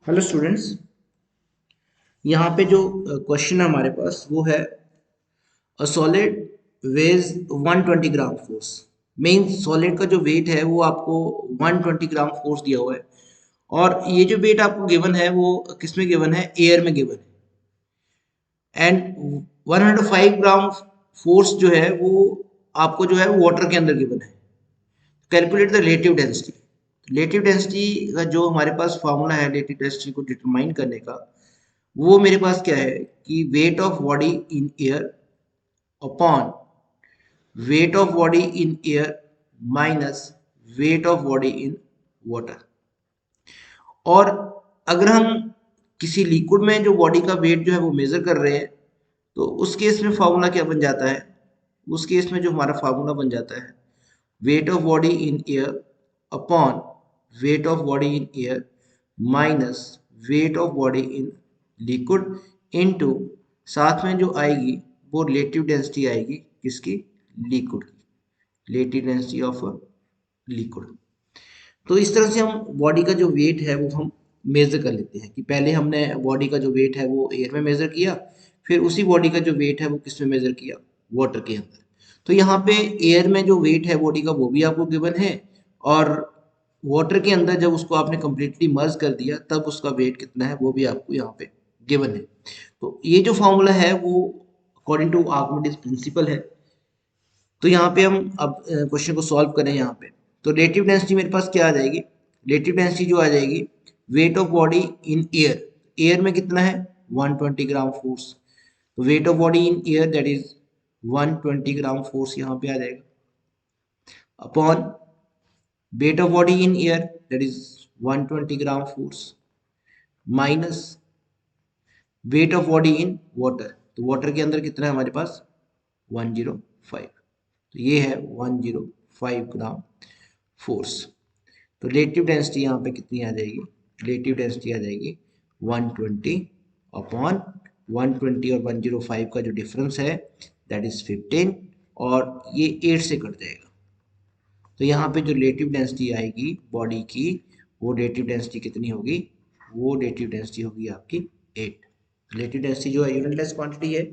Hello students, यहाँ पे जो क्वेश्चन है हमारे पास वो है a solid wedge 120 gram force. Main solid का जो वेट है वो आपको 120 ग्राम फोर्स दिया हुआ है और ये जो वेट आपको गिवन है वो किस में गिवन है, एयर में गिवन है। एंड 105 ग्राम फोर्स जो है वो आपको जो है वाटर के अंदर गिवन है। Calculate the relative density. Relative density का जो हमारे पास फॉर्मूला है रिलेटिव डेंसिटी को डिटरमाइन करने का, वो मेरे पास क्या है कि wait of body in air upon weight of body in air minus weight of body in water. और अगर हम किसी लिक्विड में जो बॉडी का वेट जो है वो मेजर कर रहे हैं तो उस केस में फार्मूला क्या बन जाता है, उस केस में जो हमारा फार्मूला बन जाता है wait of body in air upon weight of body in air minus weight of body in liquid into साथ में जो आएगी वो रिलेटिव डेंसिटी आएगी किसकी, लिक्विड की, रिलेटिव डेंसिटी ऑफ लिक्विड। तो इस तरह से हम बॉडी का जो वेट है वो हम मेजर कर लेते हैं कि पहले हमने बॉडी का जो वेट है वो एयर में मेजर किया, फिर उसी बॉडी का जो वेट है वो किस में मेजर किया, वाटर के अंदर। तो यहाँ पे एयर में जो वेट है बॉडी का वो भी आपको गिवन है और वाटर के अंदर जब उसको आपने कंप्लीटली मर्ज कर दिया तब उसका वेट कितना है वो भी आपको यहाँ पे गिवन है। तो ये जो फॉर्मूला है वो अकॉर्डिंग टू आर्किमिडीज प्रिंसिपल है। तो यहाँ पे हम अब क्वेश्चन को सॉल्व करें। यहाँ पे तो रिलेटिव डेंसिटी मेरे पास क्या आ जाएगी, रिलेटिव डेंसिटी जो आ जाएगी wait of body in air, air में कितना है 120 ग्राम फोर्स, तो wait of body in air that is 120 gram force यहाँ पे आ जाएगा upon weight of body in air that is 120 gram force minus weight of body in water, तो water के अंदर कितना है हमारे पास 105, तो ये है 105 ग्राम फोर्स। तो रिलेटिव डेंसिटी यहाँ पे कितनी आ जाएगी, रिलेटिव डेंसिटी आ जाएगी 120 अपॉन 120 और 105 का जो डिफरेंस है दैट इज 15 और ये 8 से कट जाएगा। तो यहाँ पे जो रिलेटिव डेंसिटी आएगी बॉडी की वो रिलेटिव डेंसिटी कितनी होगी, वो रिलेटिव डेंसिटी होगी आपकी 8। रिलेटिव डेंसिटी जो है यूनिटलेस क्वांटिटी है,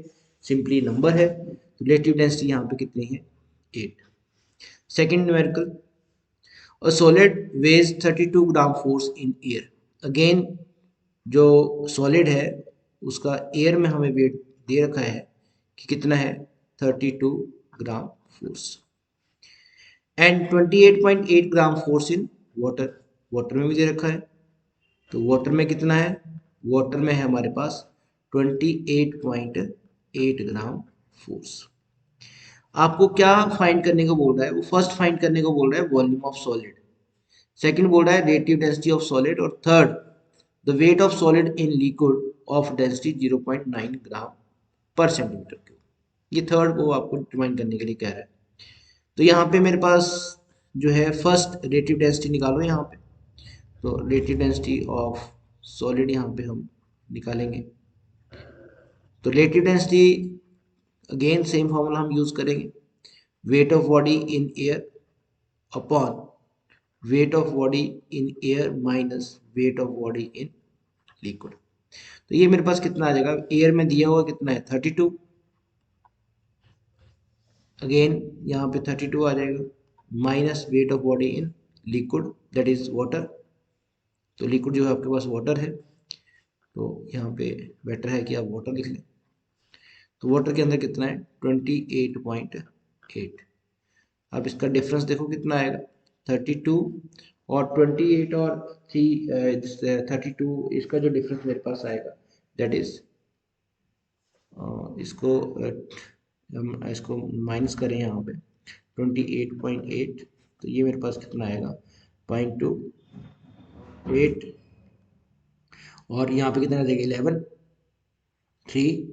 सिंपली नंबर है, तो रिलेटिव डेंसिटी यहाँ पे कितनी है 8। Second numerical, a solid wedge 32 gram force in air. Again जो सॉलिड है उसका एयर में हमें वेट दे रखा है कि कितना है 32 gram force and 28.8 gram force in water, water में भी दे रखा है। तो वाटर में कितना है, वाटर में है हमारे पास 28.8 ग्राम फोर्स। आपको क्या फाइंड करने को बोल रहा है, वो फर्स्ट फाइंड करने को बोल रहा है वॉल्यूम ऑफ सॉलिड, सेकंड बोल रहा है रिलेटिव डेंसिटी ऑफ सॉलिड और third the wait of solid in liquid of density 0.9 ग्राम पर सेंटीमीटर क्यूब। ये थर्ड को आपको डिटरमाइन करने के लिए कह रहा है। तो यहाँ पे मेरे पास जो है फर्स्ट रिलेटिव डेंसिटी निकालो यहाँ पे, तो रिलेटिव डेंसिटी ऑफ सॉलिड यहाँ पे हम निकालेंगे। तो relative density again same formula हम यूज करेंगे, wait of body in air upon weight of body in air minus weight of body in liquid. तो ये मेरे पास कितना आ जाएगा, एयर में दिया हुआ कितना है 32, अगेन यहाँ पे 32 आ जाएगा minus weight of body in liquid that is water. तो लिक्विड जो है आपके पास वाटर है, तो यहाँ पे बेटर है कि आप वाटर लिख लें। तो वाटर के अंदर कितना है 28.8। अब इसका डिफरेंस देखो कितना आएगा 32 और 28 और 32, इसका जो डिफरेंस मेरे पास आएगा दैट इज इसको हम इसको माइनस करें यहाँ पे 28.8, तो ये मेरे पास कितना आएगा 0.28 और यहाँ पे कितना आ जाएगा 11 3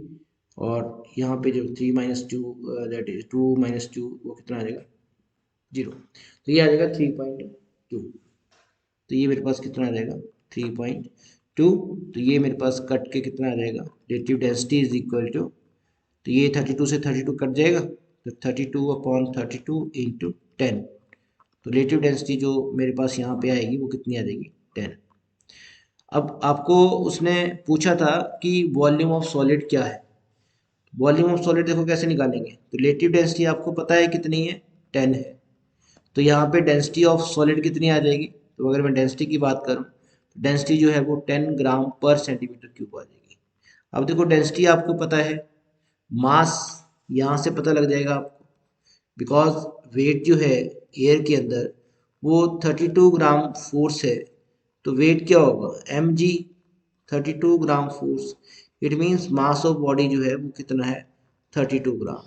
और यहाँ पे जो 3 माइनस 2 दैट इज 2 माइनस 2 वो कितना आ जाएगा 0, तो ये आ जाएगा 3.2। तो ये मेरे पास कितना आ जाएगा 3.2, तो ये मेरे पास कट के कितना आ जाएगा relative density is equal to, तो ये 32 से 32 कट जाएगा तो 32 अपॉन 32 इंटू 10, तो रिलेटिव डेंसिटी जो मेरे पास यहाँ पे आएगी वो कितनी आ जाएगी 10। अब आपको उसने पूछा था कि वॉल्यूम ऑफ सॉलिड क्या है। वॉल्यूम ऑफ सॉलिड देखो कैसे निकालेंगे, तो रिलेटिव डेंसिटी आपको पता है कितनी है, 10 है। तो यहाँ पे डेंसिटी ऑफ सॉलिड कितनी आ जाएगी, तो अगर मैं डेंसिटी की बात करूँ तो डेंसिटी जो है वो 10 ग्राम पर सेंटीमीटर क्यूब आ जाएगी। अब देखो डेंसिटी आपको पता है, मास यहाँ से पता लग जाएगा आपको, बिकॉज वेट जो है एयर के अंदर वो 32 ग्राम फोर्स है, तो वेट क्या होगा mg, 32 gram force, it means mass of body जो है वो कितना है 32 ग्राम।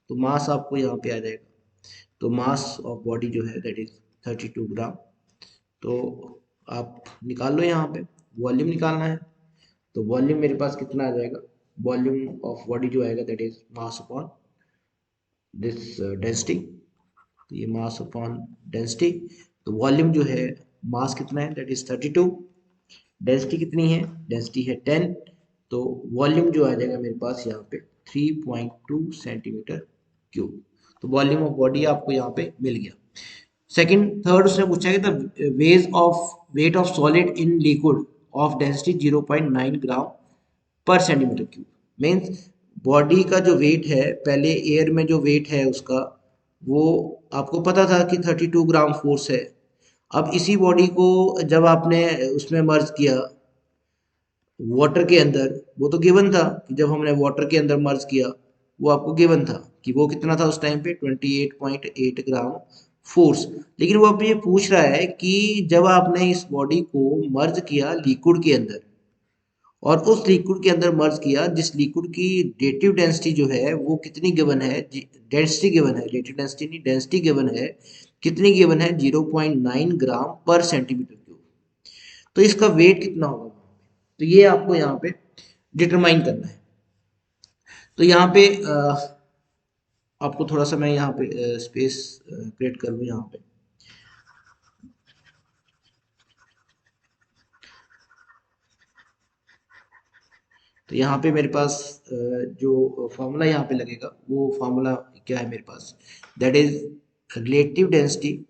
तो मास आपको यहाँ पे आ जाएगा, तो मास ऑफ बॉडी जो है दैट इज 32 ग्राम। तो आप निकाल लो, यहाँ पे वॉल्यूम निकालना है, तो वॉल्यूम मेरे पास कितना आ जाएगा, वॉल्यूम ऑफ बॉडी जो आएगा that is mass upon this density. तो ये मास अपॉन डेंसिटी, तो वॉल्यूम जो है मास कितना है दैट इज 32, डेंसिटी कितनी है, डेंसिटी है 10, तो वॉल्यूम जो आ जाएगा मेरे पास यहाँ पे 3.2 सेंटीमीटर क्यूब। तो वॉल्यूम ऑफ बॉडी आपको यहाँ पे मिल गया। सेकंड थर्ड उसने पूछा कि the wait of solid in liquid of density 0.9 ग्राम पर सेंटीमीटर क्यूब। मीन्स बॉडी का जो वेट है, पहले एयर में जो वेट है उसका, वो आपको पता था कि 32 ग्राम फोर्स है। अब इसी बॉडी को जब आपने उसमें मर्ज किया वाटर के अंदर, वो तो गिवन था कि जब हमने वाटर के अंदर मर्ज किया वो आपको गिवन था कि वो कितना था उस टाइम पे 28.8 ग्राम फोर्स। लेकिन वो अब ये पूछ रहा है कि जब आपने इस बॉडी को मर्ज किया लिक्विड के अंदर, और उस लिक्विड के अंदर मर्ज किया जिस लिक्विड की रिलेटिव डेंसिटी जो है वो कितनी गिवन है, डेंसिटी गिवन है, रिलेटिव डेंसिटी नहीं डेंसिटी गिवन है, कितनी गिवन है 0.9 ग्राम पर सेंटीमीटर क्यूब। तो इसका वेट कितना होगा, तो ये आपको यहाँ पे डिटरमाइन करना है। तो यहाँ पे आपको थोड़ा सा मैं यहाँ पे स्पेस क्रिएट कर लूँ यहाँ पे। तो यहाँ पे मेरे पास जो फॉर्मूला यहाँ पे लगेगा वो फॉर्मूला क्या है मेरे पास, that is relative density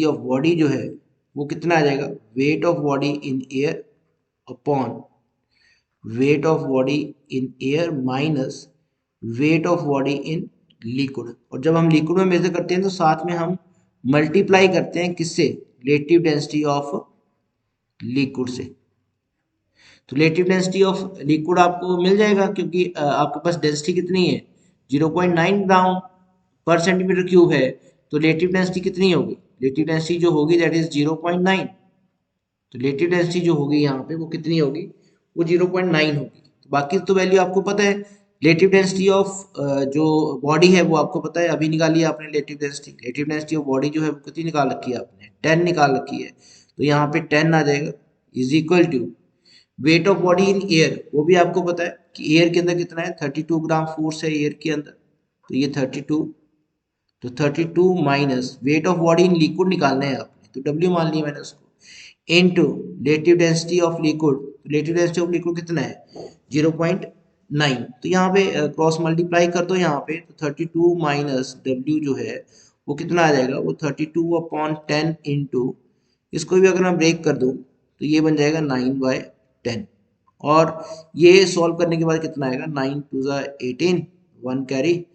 of body जो है वो कितना आ जाएगा, weight of body in air upon weight of body in air minus weight of body in liquid. और जब हम लिक्विड में मेजर करते हैं तो साथ में हम मल्टीप्लाई करते हैं किससे, रिलेटिव डेंसिटी ऑफ लिक्विड से। तो रिलेटिव डेंसिटी ऑफ लिक्विड आपको मिल जाएगा क्योंकि आपके पास डेंसिटी कितनी है 0.9 ग्राम पर सेंटीमीटर क्यूब है, तो रिलेटिव डेंसिटी कितनी होगी, रिलेटिव डेंसिटी जो होगी दैट इज 0.9। तो रिलेटिव डेंसिटी जो होगी यहाँ पे वो कितनी होगी, वो 0.9 होगी। तो बाकी तो वैल्यू आपको पता है, रिलेटिव डेंसिटी ऑफ जो बॉडी है वो आपको पता है, अभी निकाली है आपने रिलेटिव डेंसिटी ऑफ बॉडी जो है वो कितनी निकाल रखी है आपने, 10 निकाल रखी है। तो यहाँ पे 10 आ जाएगा is equal to weight of body in air, वो भी आपको पता है कि एयर के अंदर कितना है 32 ग्राम फोर्स है एयर के अंदर, तो ये 32, तो 32 minus weight of body in liquid निकालना है आपने, तो W मान लिया मैंने उसको, into relative density of liquid, relative density of liquid कितना है 0.9। तो यहाँ पे क्रॉस मल्टीप्लाई कर दो यहाँ पे, तो 32 माइनस W जो है वो कितना आ जाएगा, वो 32 अपॉन 10 इंटू, इसको भी अगर मैं ब्रेक कर दूँ तो ये बन जाएगा 9/10। और ये सॉल्व करने के बाद कितना आएगा, 9 टू ज़ा 18, 1 कैरी,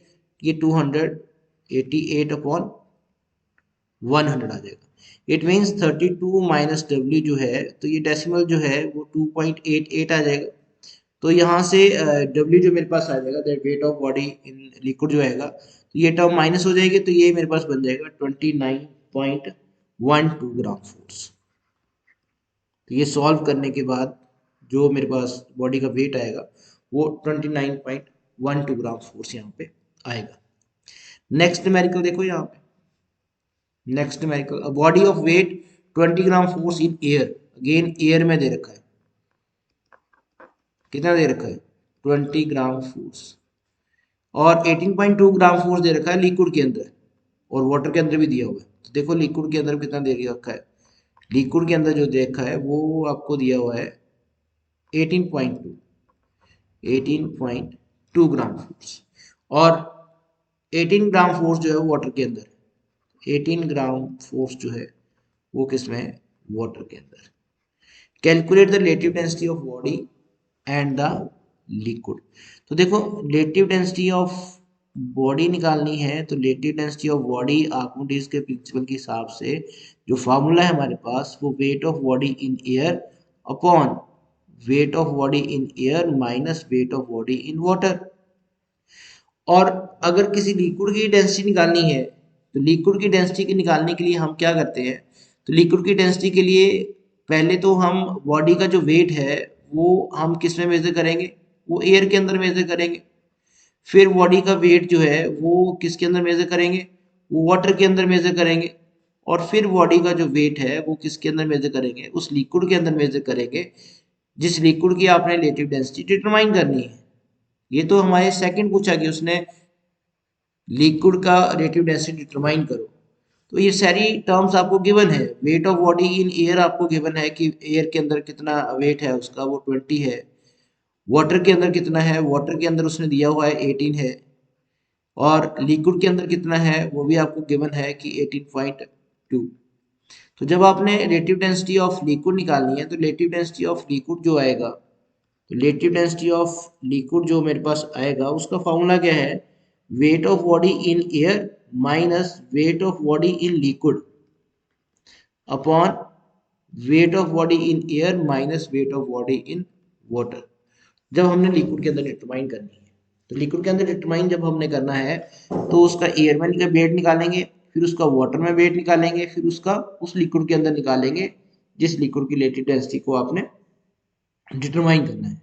ये 288 अपॉन 100 आ जाएगा। इट मीन्स 32 माइनस डब्ल्यू जो है, तो ये डेसिमल जो है वो 2.88 आ जाएगा। तो यहाँ से डब्ल्यू जो मेरे पास आ जाएगा that wait of body in liquid जो आएगा, तो ये टर्म माइनस हो जाएगी, तो ये मेरे पास बन जाएगा 29.12 ग्राम फोर्स। तो ये सॉल्व करने के बाद जो मेरे पास बॉडी का वेट आएगा वो 29.12 ग्राम फोर्स यहाँ पे आएगा। नेक्स्ट न्यूमेरिकल देखो यहाँ पे, next numerical body of weight 20 gram force in air, again air में दे रखा है, कितना दे रखा है 20 ग्राम फोर्स, और 18.2 ग्राम फोर्स दे रखा है लिक्विड के अंदर, और वाटर के अंदर भी दिया हुआ है। तो देखो लिक्विड के अंदर कितना दे रखा है, लिक्विड के अंदर जो दे रखा है वो आपको दिया हुआ है 18.2 ग्राम फोर्स, और 18 ग्राम फोर्स जो है वो वाटर के अंदर, 18 ग्राम फोर्स जो है वो किस में है, वाटर के अंदर। Calculate the relative density of body and the liquid. तो देखो रिलेटिव डेंसिटी ऑफ बॉडी निकालनी है, तो relative density of body Archimedes के प्रिंसिपल के हिसाब से जो फार्मूला है हमारे पास वो wait of body in air upon weight of body in air minus weight of body in water. और अगर किसी लिक्विड की डेंसिटी निकालनी है तो लिक्विड की डेंसिटी की निकालने के लिए हम क्या करते हैं, तो लिक्विड की डेंसिटी के लिए पहले तो हम बॉडी का जो वेट है वो हम किस में मेजर करेंगे, वो एयर के अंदर मेजर करेंगे। फिर बॉडी का वेट जो है वो किसके अंदर मेजर करेंगे, वो वाटर के अंदर मेजर करेंगे। और फिर बॉडी का जो वेट है वो किसके अंदर मेजर करेंगे, उस लिक्विड के अंदर मेजर करेंगे जिस लिक्विड की आपने रिलेटिव डेंसिटी डिटरमाइन करनी है। ये तो हमारे सेकंड पूछा कि उसने लिक्विड का रिलेटिव डेंसिटी डिटरमाइन करो। तो ये सारी टर्म्स आपको गिवन है। Wait of body in air आपको गिवन है कि एयर के अंदर कितना वेट है उसका, वो 20 है। वाटर के अंदर कितना है, वाटर के अंदर उसने दिया हुआ है 18 है। और लिक्विड के अंदर कितना है वो भी आपको गिवन है कि 18.2। तो जब आपने रिलेटिव डेंसिटी ऑफ लिक्विड निकालनी है तो रिलेटिव डेंसिटी ऑफ लिक्विड जो आएगा, तो रिलेटिव डेंसिटी ऑफ लिक्विड जो मेरे पास आएगा उसका फॉर्मूला क्या है, wait of body in air minus weight of body in liquid upon weight of body in air minus weight of body in water. जब हमने लिक्विड के अंदर डिटरमाइन करनी है, तो लिक्विड के अंदर डिटरमाइन जब हमने करना है तो उसका एयर में वेट निकालेंगे, फिर उसका वाटर में वेट निकालेंगे, फिर उसका उस लिक्विड के अंदर निकालेंगे जिस लिक्विड की रिलेटिव डेंसिटी को आपने डिटरमाइन करना है।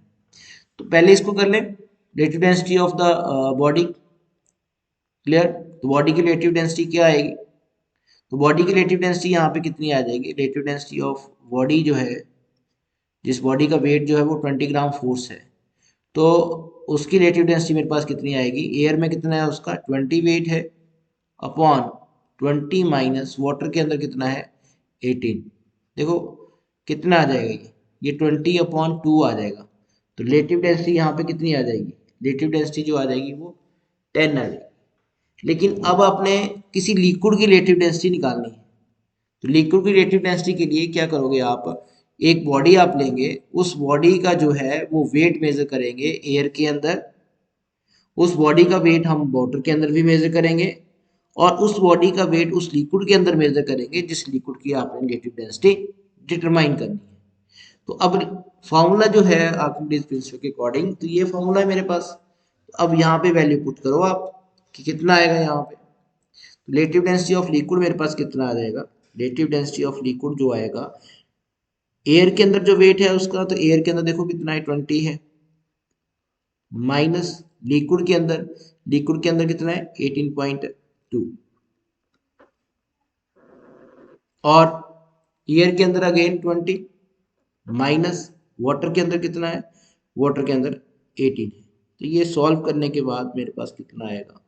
तो पहले इसको कर लें, relative density of the body. Clear. तो बॉडी की रिलेटिव डेंसिटी क्या आएगी, तो बॉडी की रिलेटिव डेंसिटी यहाँ पे कितनी आ जाएगी, रिलेटिव डेंसिटी ऑफ बॉडी जो है, जिस बॉडी का वेट जो है वो 20 ग्राम फोर्स है, तो उसकी रिलेटिव डेंसिटी मेरे पास कितनी आएगी, एयर में कितना है उसका 20 वेट है अपॉन 20 माइनस वाटर के अंदर कितना है 18। देखो कितना आ जाएगा, ये 20 अपॉन 2 आ जाएगा। तो रिलेटिव डेंसिटी यहाँ पे कितनी आ जाएगी, रिलेटिव डेंसिटी जो आ जाएगी वो 10 आ जाएगी। लेकिन अब आपने किसी लिक्विड की रिलेटिव डेंसिटी निकालनी है, तो लिक्विड की रिलेटिव डेंसिटी के लिए क्या करोगे आप, एक बॉडी आप लेंगे, उस बॉडी का जो है वो वेट मेजर करेंगे एयर के अंदर, उस बॉडी का वेट हम वाटर के अंदर भी मेजर करेंगे, और उस बॉडी का वेट उस लिक्विड के अंदर मेजर करेंगे जिस लिक्विड की आपने रिलेटिव डेंसिटी डिटरमाइन करनी है। तो अब फॉर्मूला जो है आर्किमिडीज प्रिंसिपल के अकॉर्डिंग, तो ये फॉर्मूला है मेरे पास। तो अब यहाँ पे वैल्यू पुट करो आप कि कितना आएगा यहाँ पे, रिलेटिव डेंसिटी ऑफ लिक्विड मेरे पास कितना आ जाएगा, रिलेटिव डेंसिटी ऑफ लिक्विड जो आएगा एयर के अंदर जो वेट है उसका, तो एयर के अंदर देखो कितना है 20 है, माइनस लिक्विड के अंदर, लिक्विड के अंदर कितना है 18.2, और एयर के अंदर अगेन 20 माइनस वाटर के अंदर कितना है, वाटर के अंदर 18 है। तो ये सॉल्व करने के बाद मेरे पास कितना आएगा,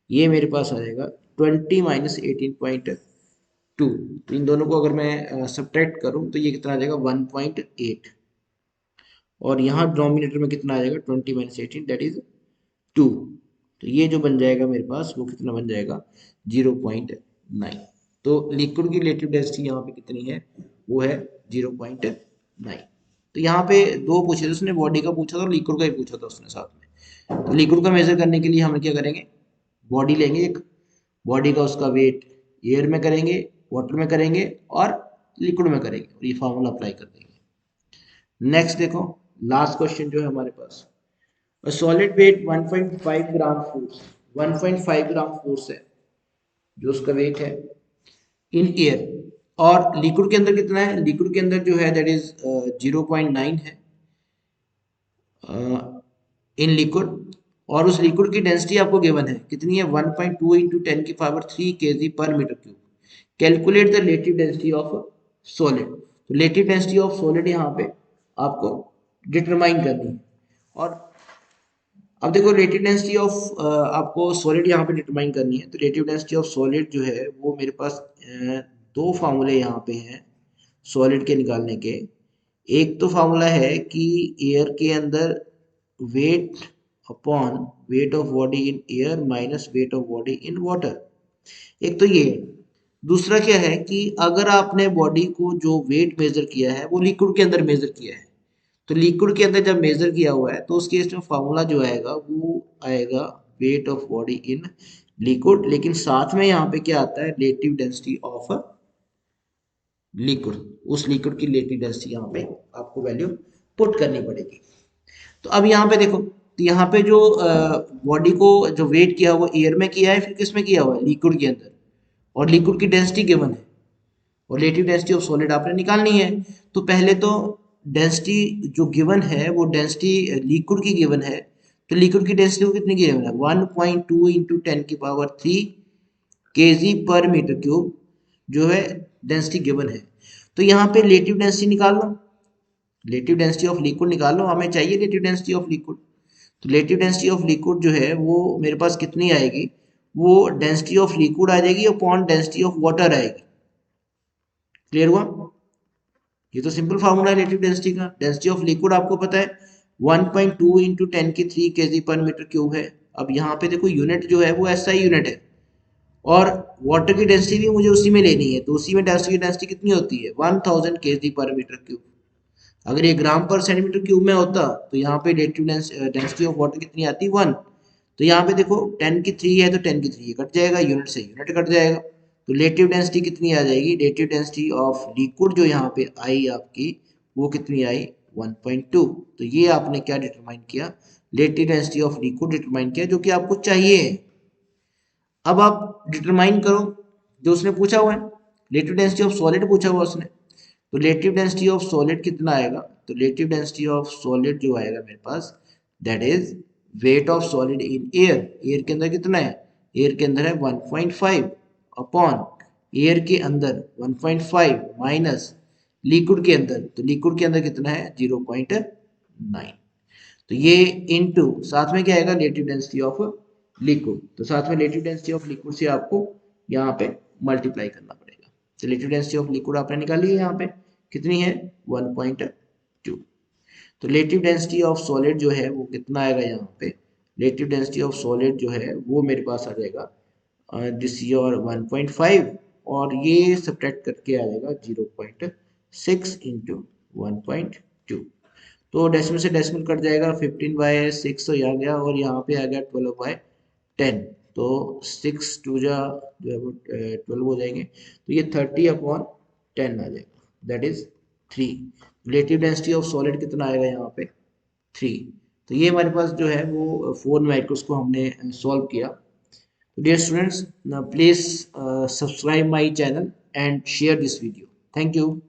ये मेरे पास आ जाएगा 20 माइनस 18.2। तो इन दोनों को अगर मैं सब्ट्रैक्ट करूं तो ये कितना आ जाएगा 1.8, और यहाँ डिनोमिनेटर में कितना आ जाएगा 20 माइनस 18 दैट इज 2। तो ये जो बन जाएगा मेरे पास वो कितना बन जाएगा 0.9। तो लिक्विड की रिलेटिव डेंसिटी यहाँ पे कितनी है, वो है 0.9। तो यहाँ पे दो पूछे थे उसने, बॉडी का पूछा था और लिक्विड का ही पूछा था उसने साथ में। तो लिक्विड का मेजर करने के लिए हम क्या करेंगे, बॉडी लेंगे एक, बॉडी का उसका वेट एयर में करेंगे, वाटर में करेंगे और लिक्विड में करेंगे, और ये फार्मूला अप्लाई कर देंगे। नेक्स्ट देखो लास्ट क्वेश्चन जो है हमारे पास, solid wait 1.5 gram force, 1.5 gram force है जो उसका वेट है इन एयर, और लिक्विड के अंदर कितना है, लिक्विड के अंदर जो है दैट इज 0.9 है इन लिक्विड, और उस लिक्विड की डेंसिटी आपको गिवन है कितनी है 1.2 इंटू 10 की पावर 3 kg पर metre cube. Calculate the relative density of solid. तो रिलेटिव डेंसिटी ऑफ सॉलिड यहाँ पे आपको डिटरमाइन करनी है। और अब देखो रिलेटिव डेंसिटी ऑफ आपको सॉलिड यहाँ पे डिटरमाइन करनी है, तो रिलेटिव डेंसिटी ऑफ सॉलिड जो है वो मेरे पास दो फार्मूले यहाँ पे हैं सॉलिड के निकालने के। एक तो फार्मूला है कि एयर के अंदर weight upon weight of body in air minus weight of body in water, एक तो ये। दूसरा क्या है कि अगर आपने बॉडी को जो वेट मेजर किया है वो लिक्विड के अंदर मेजर किया है, तो लिक्विड के अंदर जब मेजर किया हुआ है तो उस केस में फॉर्मूला जो आएगा वो आएगा wait of body in liquid, लेकिन साथ में यहाँ पे क्या आता है, रिलेटिव डेंसिटी ऑफ लिक्विड, उस लिक्विड की रिलेटिव डेंसिटी यहाँ पे आपको वैल्यू पुट करनी पड़ेगी। तो अब यहाँ पे देखो, तो यहाँ पे जो बॉडी को जो वेट किया हुआ एयर में किया है, फिर किस में किया हुआ है, लिक्विड के अंदर, और लिक्विड की डेंसिटी गिवन है और रिलेटिव डेंसिटी ऑफ सॉलिड आपने निकालनी है। तो पहले तो डेंसिटी जो गिवन है वो डेंसिटी लिक्विड की गिवन है, तो लिक्विड की डेंसिटी को कितनी गिवन है, 1.2 इंटू 10⁻³ kg पर मीटर क्यूब जो है डेंसिटी गिवन है। तो यहाँ पे रिलेटिव डेंसिटी निकाल लो, रिलेटिव डेंसिटी ऑफ लिक्विड निकाल लो, हमें चाहिए रिलेटिव डेंसिटी ऑफ लिक्विड। तो रिलेटिव डेंसिटी ऑफ लिक्विड जो है वो मेरे पास कितनी आएगी, वो डेंसिटी ऑफ लिक्विड आ जाएगी अपॉन डेंसिटी ऑफ वाटर आएगी। क्लियर हुआ, ये तो सिंपल फार्मूला है रिलेटिव डेंसिटी का। डेंसिटी ऑफ लिक्विड आपको पता है 1.2 इंटू 10⁻³ kg पर मीटर क्यूब है। अब यहाँ पे देखो यूनिट जो है वो एसआई यूनिट है, और वाटर की डेंसिटी भी मुझे उसी में लेनी है, तो उसी में डेंसिटी कितनी होती है, 1000 kg पर मीटर क्यूब। अगर ये ग्राम पर सेंटीमीटर क्यूब में होता तो यहाँ पे रिलेटिव डेंसिटी ऑफ वाटर कितनी आती, 1। तो यहाँ पे देखो 10⁻³ है तो 10⁻³ कट जाएगा, यूनिट से यूनिट कट जाएगा, तो रिलेटिव डेंसिटी कितनी आ जाएगी, रिलेटिव डेंसिटी ऑफ लिक्विड जो यहाँ पे आई आपकी वो कितनी आई, 1.2। तो ये आपने क्या डिटरमाइन किया, relative density of liquid determine किया, जो कि आपको चाहिए। अब आप डिटरमाइन करो जो उसने पूछा हुआ है, रिलेटिव डेंसिटी ऑफ सॉलिड पूछा हुआ उसने, तो रिलेटिव डेंसिटी ऑफ सॉलिड कितना आएगा, तो रिलेटिव डेंसिटी ऑफ सॉलिड जो आएगा मेरे पास, that is weight of solid in air. Air के अंदर कितना है, एयर के अंदर है 1.5 अपॉन एयर के अंदर 1.5 माइनस लिक्विड के अंदर, तो लिक्विड के अंदर कितना है 0.9। तो ये इनटू साथ में क्या आएगा, रिलेटिव डेंसिटी ऑफ लिक्विड, तो साथ में रिलेटिव डेंसिटी ऑफ लिक्विड से आपको यहाँ पे मल्टीप्लाई करना पड़ेगा। तो रिलेटिव डेंसिटी ऑफ लिक्विड आपने निकाली है, यहाँ पे कितनी है 1.2। तो रिलेटिव डेंसिटी ऑफ सॉलिड जो है वो कितना आएगा, यहाँ पे रिलेटिव डेंसिटी ऑफ सॉलिड जो है वो मेरे पास आ जाएगा दिस योर 1.5, और ये सब्ट्रैक्ट करके आ जाएगा 0.6 इंटू 1.2। तो डेसिमल से डेसिमल कट जाएगा, 15/6 आ गया, और यहाँ पे आ गया 12/10, तो 6 टू जा जो है वो 12 हो जाएंगे, तो ये 30/10 आ जाएगा, that is 3। Relative density of solid कितना आएगा यहाँ पे 3। तो ये हमारे पास जो है वो 4 न्यूमेरिकल्स को हमने सॉल्व किया। तो dear students, please subscribe my channel and share this video. Thank you.